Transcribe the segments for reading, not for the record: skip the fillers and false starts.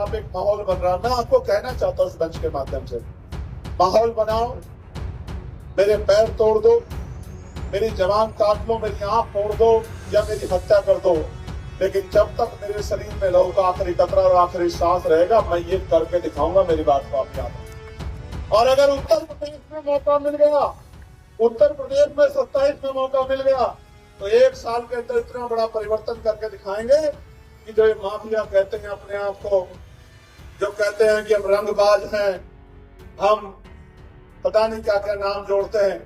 खिलाफ एक माहौल बन रहा है। मैं आपको कहना चाहता हूँ इस मंच के माध्यम से, माहौल बनाओ, मेरे पैर तोड़ दो, मेरी जवान काट लो, मेरी आंख फोड़ दो या मेरी हत्या कर दो, लेकिन जब तक मेरे शरीर में लहू का आखिरी कतरा और आखिरी सांस रहेगा, मैं ये करके दिखाऊंगा। मेरी बात को आप याद रखें। और अगर उत्तर प्रदेश में मौका मिल गया, उत्तर प्रदेश में 27 में मौका मिल गया, तो 1 साल के अंदर इतना बड़ा परिवर्तन करके दिखाएंगे कि जो ये माफिया कहते हैं अपने आप को, जो कहते हैं कि हम रंगबाज हैं, हम पता नहीं क्या क्या नाम जोड़ते हैं,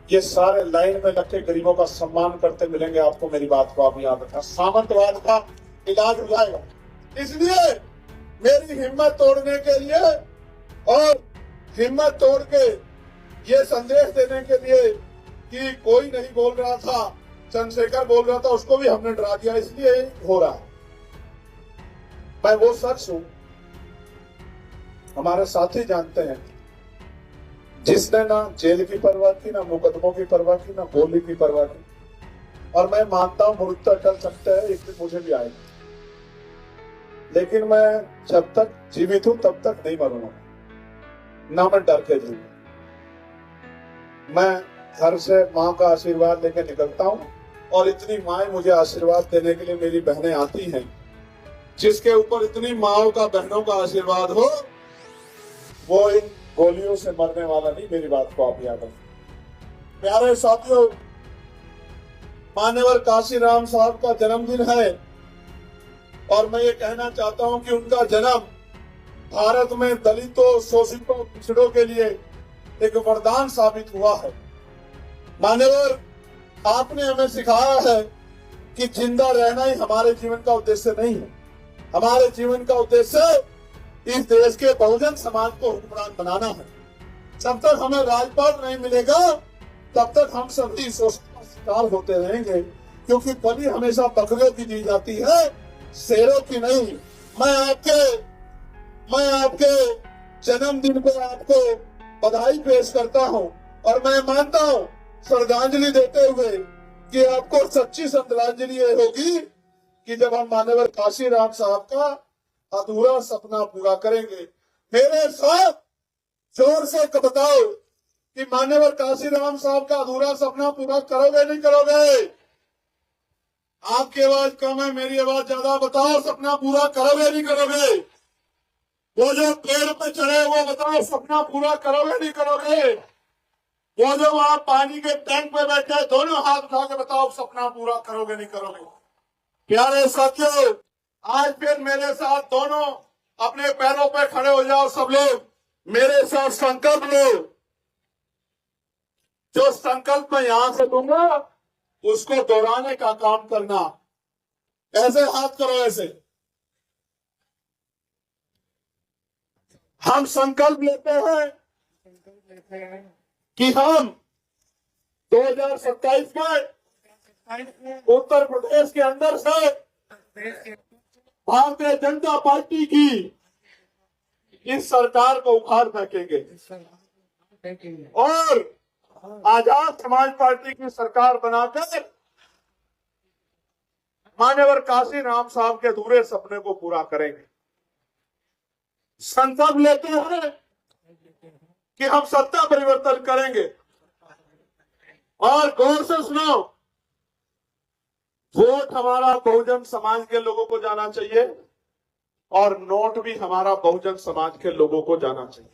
ये सारे लाइन में रखे गरीबों का सम्मान करते मिलेंगे आपको। मेरी बात को आप याद रखना। सामंतवाद का इलाज हो जाएगा। इसलिए मेरी हिम्मत तोड़ने के लिए और हिम्मत तोड़ के ये संदेश देने के लिए कि कोई नहीं बोल रहा था, चंद्रशेखर बोल रहा था, उसको भी हमने डरा दिया, इसलिए हो रहा है। मैं वो शख्स हूं, हमारे साथी जानते हैं, जिसने ना जेल की परवाह की, ना मुकदमों की परवाह की, ना गोली की परवाह की। और मैं मानता हूं मुर्दा चल सकते हैं, एक दिन मुझे भी आएगा, लेकिन मैं जब तक जीवित हूं तब तक नहीं मरूंगा, ना मैं डर के जीऊंगा। मैं घर से माँ का आशीर्वाद लेके निकलता हूँ और इतनी माएं मुझे आशीर्वाद देने के लिए मेरी बहनें आती हैं। जिसके ऊपर इतनी माओ का, बहनों का आशीर्वाद हो, वो इन गोलियों से मरने वाला नहीं। मेरी बात को आप याद रखें। प्यारे साथियों, मान्यवर काशीराम साहब का जन्मदिन है और मैं ये कहना चाहता हूं कि उनका जन्म भारत में दलितों, शोषितों, पिछड़ों के लिए एक वरदान साबित हुआ है। मान्यवर, आपने हमें सिखाया है कि जिंदा रहना ही हमारे जीवन का उद्देश्य नहीं है। हमारे जीवन का उद्देश्य इस देश के बहुजन समाज को हुक्मरान बनाना है। जब तक हमें राजपाट नहीं मिलेगा, तब तक हम सभी शोषण का शिकार होते रहेंगे, क्योंकि बलि हमेशा बकरियों की दी जाती है, शेरों की नहीं। मैं आपके जन्मदिन पर आपको बधाई पेश करता हूं और मैं मानता हूं, श्रद्धांजलि देते हुए, कि आपको सच्ची श्रद्धांजलि ये होगी कि जब हम मान्यवर काशीराम साहब का अधूरा सपना पूरा करेंगे। मेरे साथ जोर से बताओ कि मान्यवर काशीराम साहब का अधूरा सपना पूरा करोगे नहीं करोगे? आपकी आवाज कम है, मेरी आवाज ज्यादा। बताओ, सपना पूरा करोगे नहीं करोगे? वो जो पेड़ पे चढ़े वो बताओ, सपना पूरा करोगे नहीं करोगे? वो जो वहां पानी के टैंक पे बैठे, दोनों हाथ उठा के बताओ, सपना पूरा करोगे नहीं करोगे? प्यारे साथियों, आज फिर मेरे साथ दोनों अपने पैरों पे खड़े हो जाओ। सब लोग मेरे साथ संकल्प लो। जो संकल्प मैं यहां से दूंगा उसको दोहराने का काम करना। ऐसे हाथ करो, ऐसे। हम संकल्प लेते हैं कि हम 2027 में उत्तर प्रदेश के अंदर से भारतीय जनता पार्टी की इस सरकार को उखाड़ फेंकेंगे और आजाद समाज पार्टी की सरकार बनाकर मान्यवर काशीराम साहब के अधूरे सपने को पूरा करेंगे। संकल्प लेते हैं कि हम सत्ता परिवर्तन करेंगे। और गौर से सुनो, वोट हमारा बहुजन समाज के लोगों को जाना चाहिए और नोट भी हमारा बहुजन समाज के लोगों को जाना चाहिए।